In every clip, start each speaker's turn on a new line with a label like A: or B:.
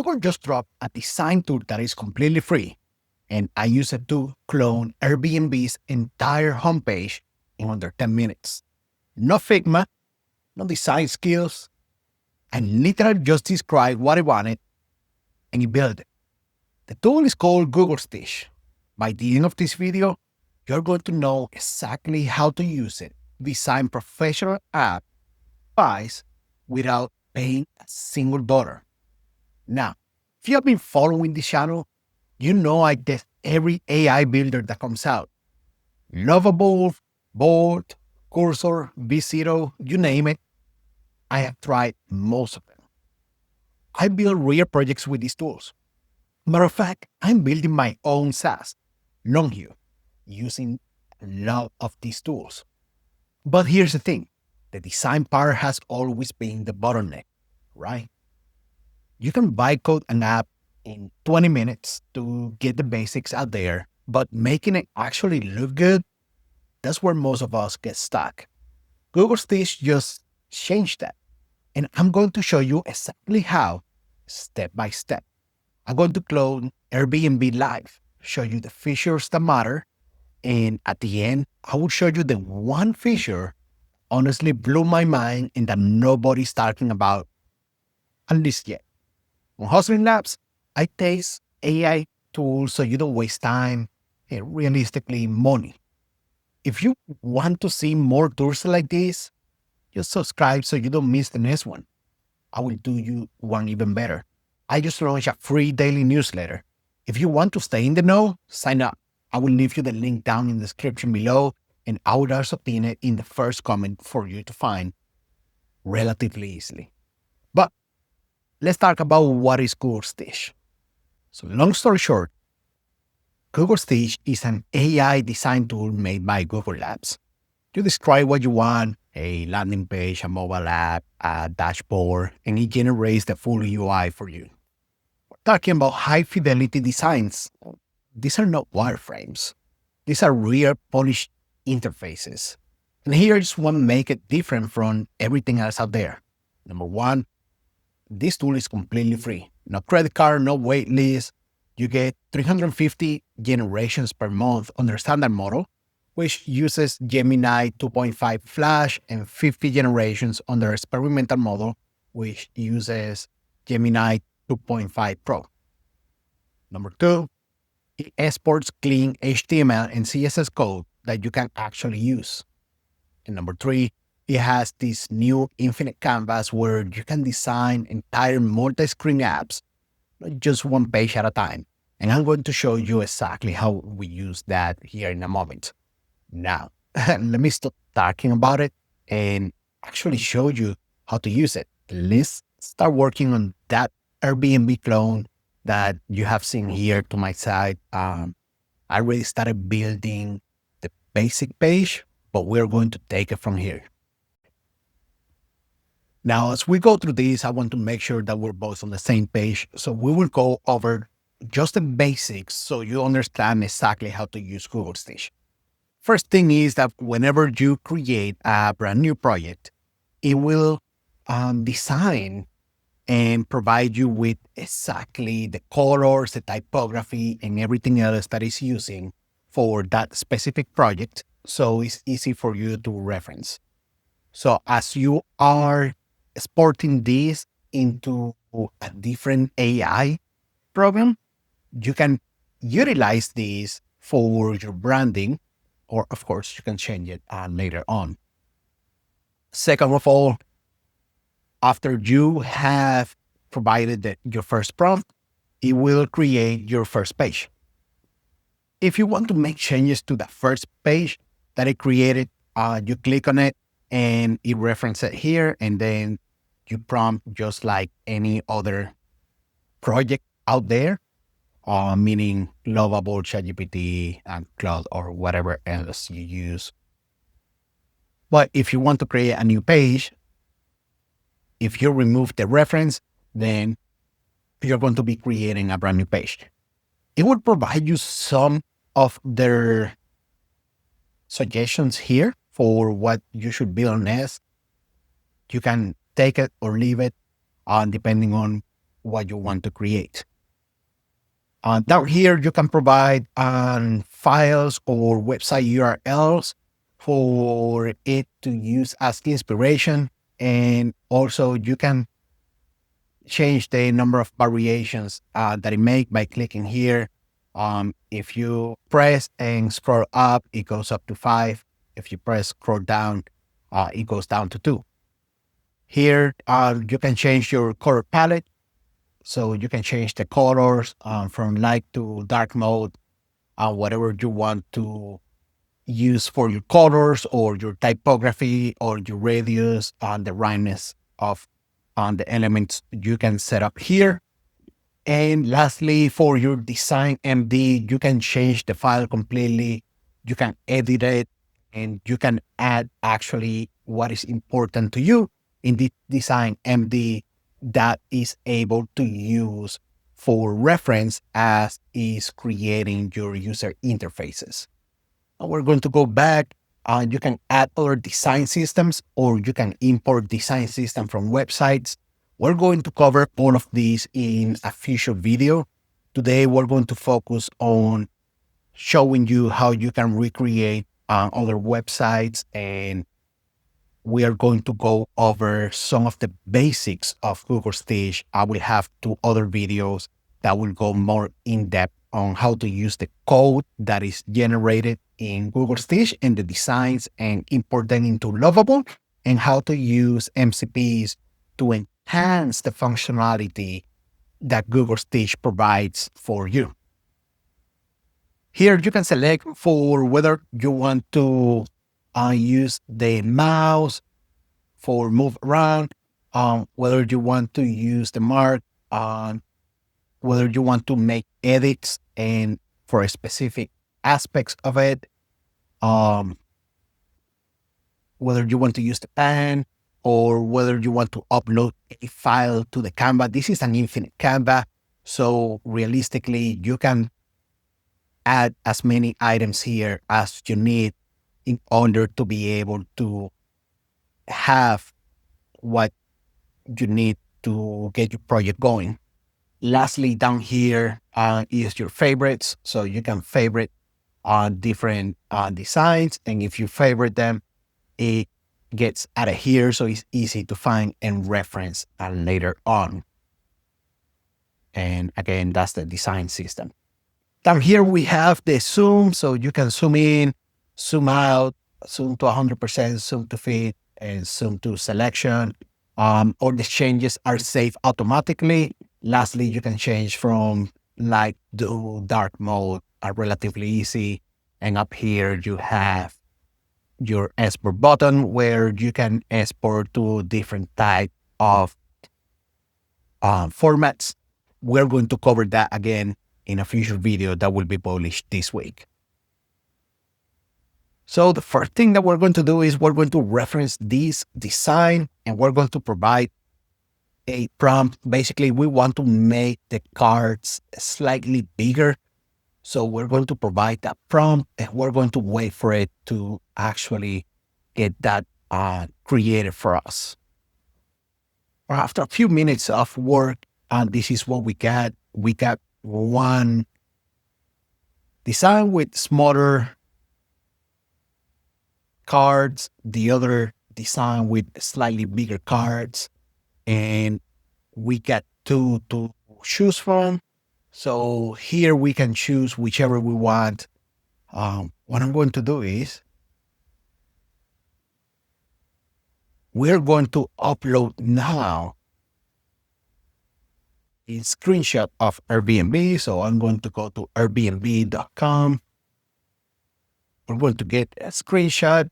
A: Google just dropped a design tool that is completely free, and I use it to clone Airbnb's entire homepage in under 10 minutes. No Figma, no design skills. I literally just described what I wanted and it built it. The tool is called Google Stitch. By the end of this video, you're going to know exactly how to use it, design professional apps without paying a single dollar. Now, if you have been following this channel, you know I test every AI builder that comes out. Lovable, Bolt, Cursor, V0, you name it. I have tried most of them. I build real projects with these tools. Matter of fact, I'm building my own SaaS, Longhue, using a lot of these tools. But here's the thing, the design part has always been the bottleneck, right? You can bytecode an app in 20 minutes to get the basics out there, but making it actually look good, that's where most of us get stuck. Google Stitch just changed that. And I'm going to show you exactly how, step by step. I'm going to clone Airbnb Live, show you the features that matter, and at the end, I will show you the one feature honestly blew my mind and that nobody's talking about, at least yet. On Hustling Labs, I taste AI tools so you don't waste time and realistically money. If you want to see more tools like this, just subscribe so you don't miss the next one. I will do you one even better. I just launched a free daily newsletter. If you want to stay in the know, sign up. I will leave you the link down in the description below, and I will also pin it in the first comment for you to find relatively easily. But let's talk about what is Google Stitch. So long story short, Google Stitch is an AI design tool made by Google Labs. You describe what you want, a landing page, a mobile app, a dashboard, and it generates the full UI for you. We're talking about high fidelity designs. These are not wireframes. These are real polished interfaces. And here's what makes it different from everything else out there. Number one, this tool is completely free. No credit card, no wait list. You get 350 generations per month on their standard model, which uses Gemini 2.5 Flash, and 50 generations on their experimental model, which uses Gemini 2.5 Pro. Number two, it exports clean HTML and CSS code that you can actually use. And number three, it has this new infinite canvas where you can design entire multi-screen apps, not just one page at a time. And I'm going to show you exactly how we use that here in a moment. Now, let me stop talking about it and actually show you how to use it. Let's start working on that Airbnb clone that you have seen here to my side. I already started building the basic page, but we're going to take it from here. Now, as we go through this, I want to make sure that we're both on the same page. So we will go over just the basics so you understand exactly how to use Google Stitch. First thing is that whenever you create a brand new project, it will design and provide you with exactly the colors, the typography, and everything else that is using for that specific project. So it's easy for you to reference. So as you are exporting this into a different AI program, you can utilize this for your branding, or of course, you can change it later on. Second of all, after you have provided your first prompt, it will create your first page. If you want to make changes to the first page that it created, you click on it and it references it here, and then you prompt just like any other project out there, meaning Lovable, ChatGPT, and Cloud, or whatever else you use. But if you want to create a new page, if you remove the reference, then you're going to be creating a brand new page. It will provide you some of their suggestions here for what you should build next. You can take it or leave it, depending on what you want to create. Down here, you can provide files or website URLs for it to use as inspiration. And also you can change the number of variations that it make by clicking here. If you press and scroll up, it goes up to 5. If you press scroll down, it goes down to 2. Here, you can change your color palette. So you can change the colors from light to dark mode, whatever you want to use for your colors or your typography or your radius and the roundness of the elements you can set up here. And lastly, for your design MD, you can change the file completely. You can edit it and you can add actually what is important to you in the design MD that is able to use for reference as is creating your user interfaces. And we're going to go back. You can add other design systems or you can import design system from websites. We're going to cover all of these in a future video. Today, we're going to focus on showing you how you can recreate other websites, and we are going to go over some of the basics of Google Stitch. I will have 2 other videos that will go more in depth on how to use the code that is generated in Google Stitch and the designs and import them into Lovable, and how to use MCPs to enhance the functionality that Google Stitch provides for you. Here you can select for whether you want to use the mouse for move around, whether you want to use the mark, whether you want to make edits and for specific aspects of it, um, whether you want to use the pen or whether you want to upload a file to the Canva. This is an infinite Canva, so realistically, you can add as many items here as you need in order to be able to have what you need to get your project going. Lastly, down here is your favorites. So you can favorite different designs. And if you favorite them, it gets added here. So it's easy to find and reference later on. And again, that's the design system. Down here, we have the zoom. So you can zoom in, zoom out, zoom to 100%, zoom to fit, and zoom to selection. All the changes are saved automatically. Lastly, you can change from light to dark mode, are relatively easy. And up here, you have your export button where you can export to different type of formats. We're going to cover that again in a future video that will be published this week. So the first thing that we're going to do is we're going to reference this design and we're going to provide a prompt. Basically, we want to make the cards slightly bigger. So we're going to provide that prompt and we're going to wait for it to actually get that created for us. After a few minutes of work, this is what we got. We got one design with smaller cards, the other design with slightly bigger cards, and we got 2 to choose from. So here we can choose whichever we want. What I'm going to do is we're going to upload now a screenshot of Airbnb. So I'm going to go to airbnb.com. We're going to get a screenshot.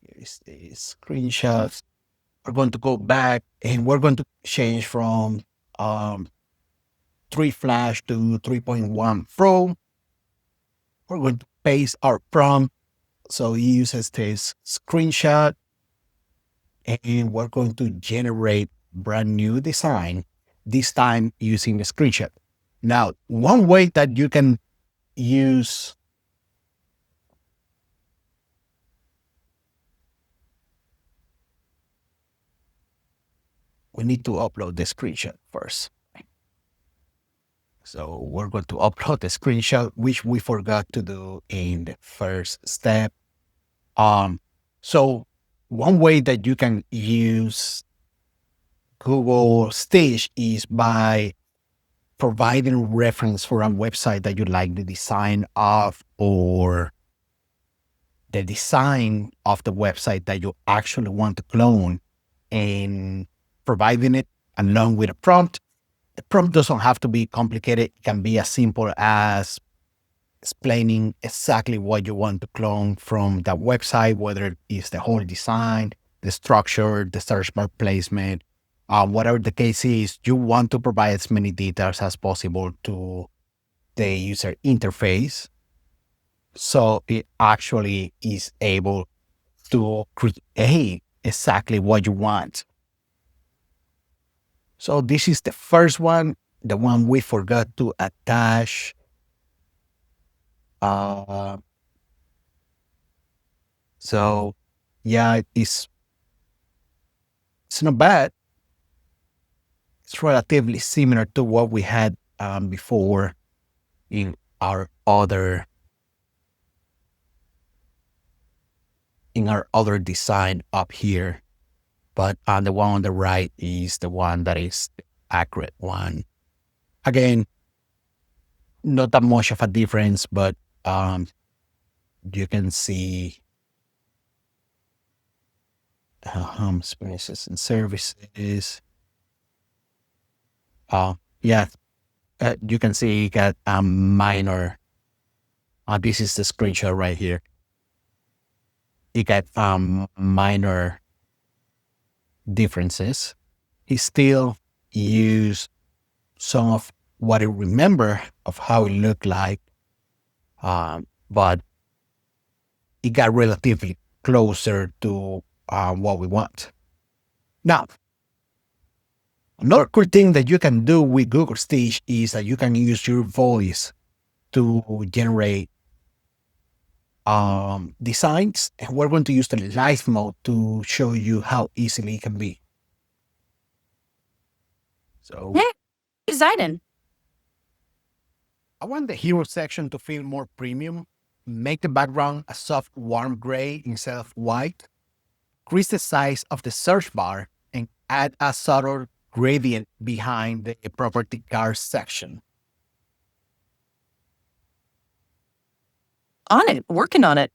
A: Here's the screenshot. We're going to go back and we're going to change from 3 Flash to 3.1 Pro. We're going to paste our prompt. So it uses this screenshot and we're going to generate brand new design, this time using the screenshot. Now, one way that you can use we need to upload the screenshot first. So we're going to upload the screenshot, which we forgot to do in the first step. So one way that you can use Google Stitch is by providing reference for a website that you like the design of, or the design of the website that you actually want to clone, and providing it along with a prompt. The prompt doesn't have to be complicated. It can be as simple as explaining exactly what you want to clone from that website, whether it is the whole design, the structure, the search bar placement, whatever the case is. You want to provide as many details as possible to the user interface, so it actually is able to create exactly what you want. So this is the first one, the one we forgot to attach. Uh, so yeah, it's not bad. It's relatively similar to what we had before in our other design up here. But the one on the right is the one that is the accurate one. Again, not that much of a difference, but you can see home spaces and services. Yeah, you can see you got a minor. This is the screenshot right here. You got minor differences. He still used some of what I remember of how it looked like, but it got relatively closer to what we want. Now, another cool thing that you can do with Google Stitch is that you can use your voice to generate designs. And we're going to use the live mode to show you how easily it can be. So,
B: Hey, designing.
A: I want the hero section to feel more premium. Make the background a soft, warm gray instead of white. Increase the size of the search bar and add a subtle gradient behind the property card section.
B: On it, working on it.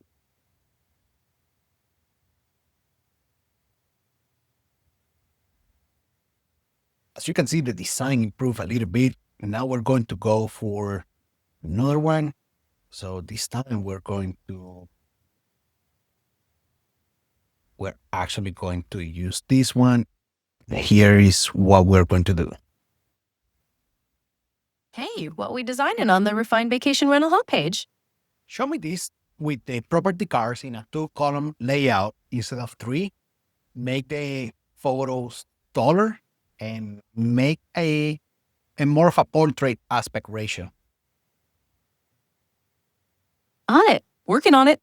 A: As you can see, the design improved a little bit. Now we're going to go for another one. So this time we're actually going to use this one. Here is what we're going to do.
B: Hey, what we designing on the refined vacation rental homepage?
A: Show me this with the property cards in a 2-column layout instead of 3. Make the photos taller and make a more of a portrait aspect ratio.
B: On it, working on it.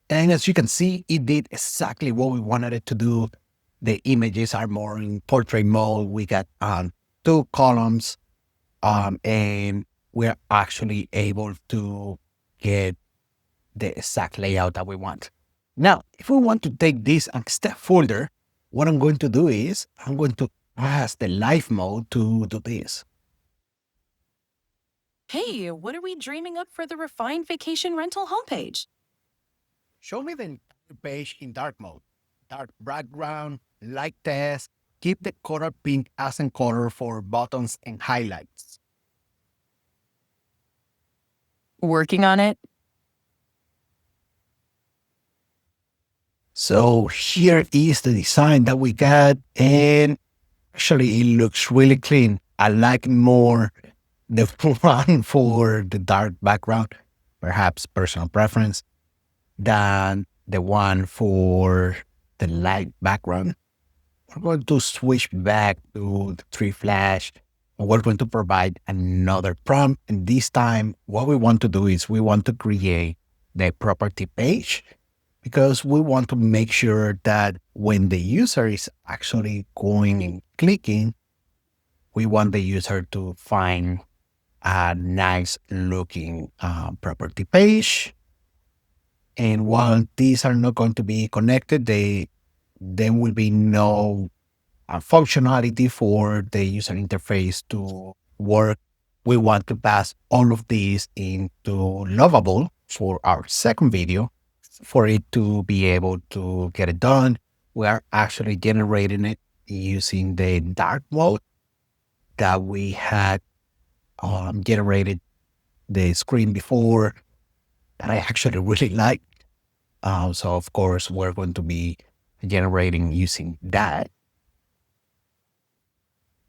A: And as you can see, it did exactly what we wanted it to do. The images are more in portrait mode. We got 2 columns, and we're actually able to get the exact layout that we want. Now, if we want to take this a step further, what I'm going to do is I'm going to pass the live mode to do this.
B: Hey, what are we dreaming up for the refined vacation rental homepage?
A: Show me the entire page in dark mode. Dark background, light text, keep the color pink accent color for buttons and highlights.
B: Working on it.
A: So here is the design that we got, and actually it looks really clean. I like more the one for the dark background, perhaps personal preference, than the one for the light background. We're going to switch back to the tree flash, and we're going to provide another prompt. And this time, what we want to do is we want to create the property page. because we want to make sure that when the user is actually going and clicking, we want the user to find a nice looking property page. And while these are not going to be connected, there will be no functionality for the user interface to work. We want to pass all of these into Lovable for our second video for it to be able to get it done. We are actually generating it using the dark mode that we had generated the screen before that I actually really like. So of course, we're going to be generating using that.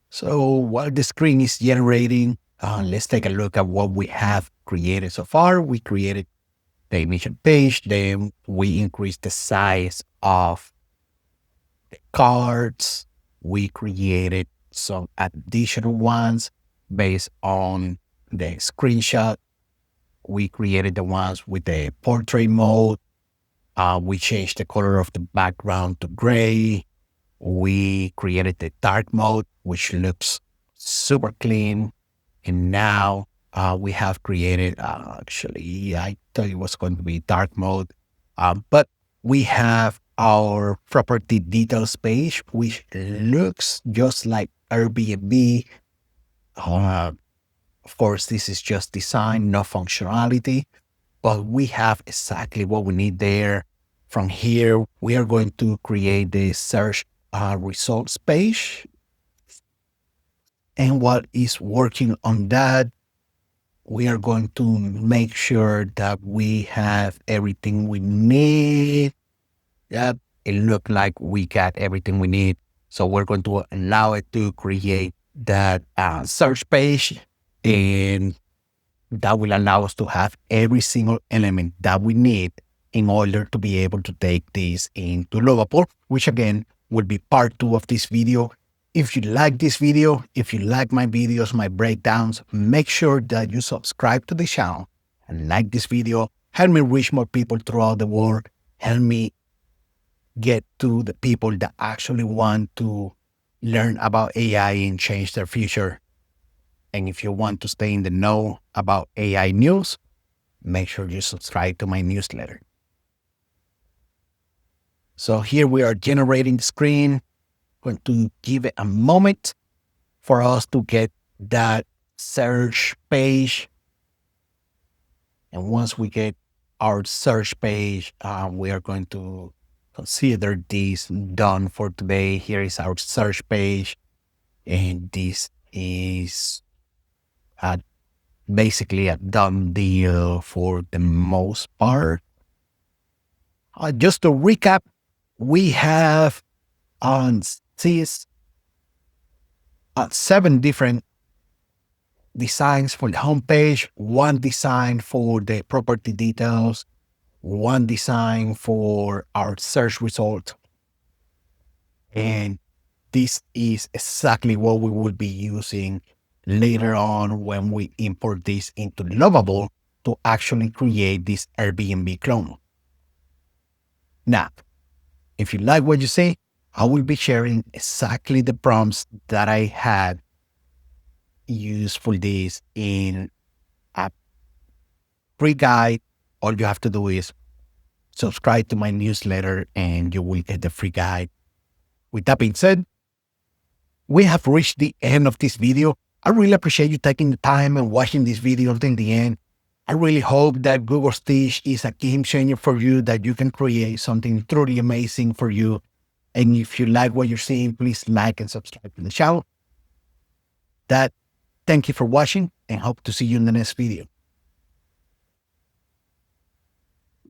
A: So while the screen is generating, let's take a look at what we have created so far. We created the initial page, then we increased the size of the cards. We created some additional ones based on the screenshot. We created the ones with the portrait mode. We changed the color of the background to gray. We created the dark mode, which looks super clean. And now we have created, actually, I thought it was going to be dark mode, but we have our property details page, which looks just like Airbnb. Uh, of course, this is just design, no functionality, but we have exactly what we need there. From here, we are going to create the search results page. And what is working on that, we are going to make sure that we have everything we need. Yep, it looked like we got everything we need. So we're going to allow it to create that search page, and that will allow us to have every single element that we need in order to be able to take this into Lovable, which again will be part 2 of this video. If you like this video, if you like my videos, my breakdowns, make sure that you subscribe to the channel and like this video. Help me reach more people throughout the world. Help me get to the people that actually want to learn about AI and change their future. And if you want to stay in the know about AI news, make sure you subscribe to my newsletter. So here we are generating the screen. Going to give it a moment for us to get that search page. And once we get our search page, we are going to consider this done for today. Here is our search page. And this is basically a done deal for the most part. Just to recap, we have on these 7 different designs for the homepage, 1 design for the property details, 1 design for our search result. And this is exactly what we will be using later on when we import this into Lovable to actually create this Airbnb clone. Now, if you like what you see, I will be sharing exactly the prompts that I had used for this in a free guide. All you have to do is subscribe to my newsletter and you will get the free guide. With that being said, we have reached the end of this video. I really appreciate you taking the time and watching this video until the end. I really hope that Google Stitch is a game changer for you, that you can create something truly amazing for you. And if you like what you're seeing, please like and subscribe to the channel. Thank you for watching and hope to see you in the next video.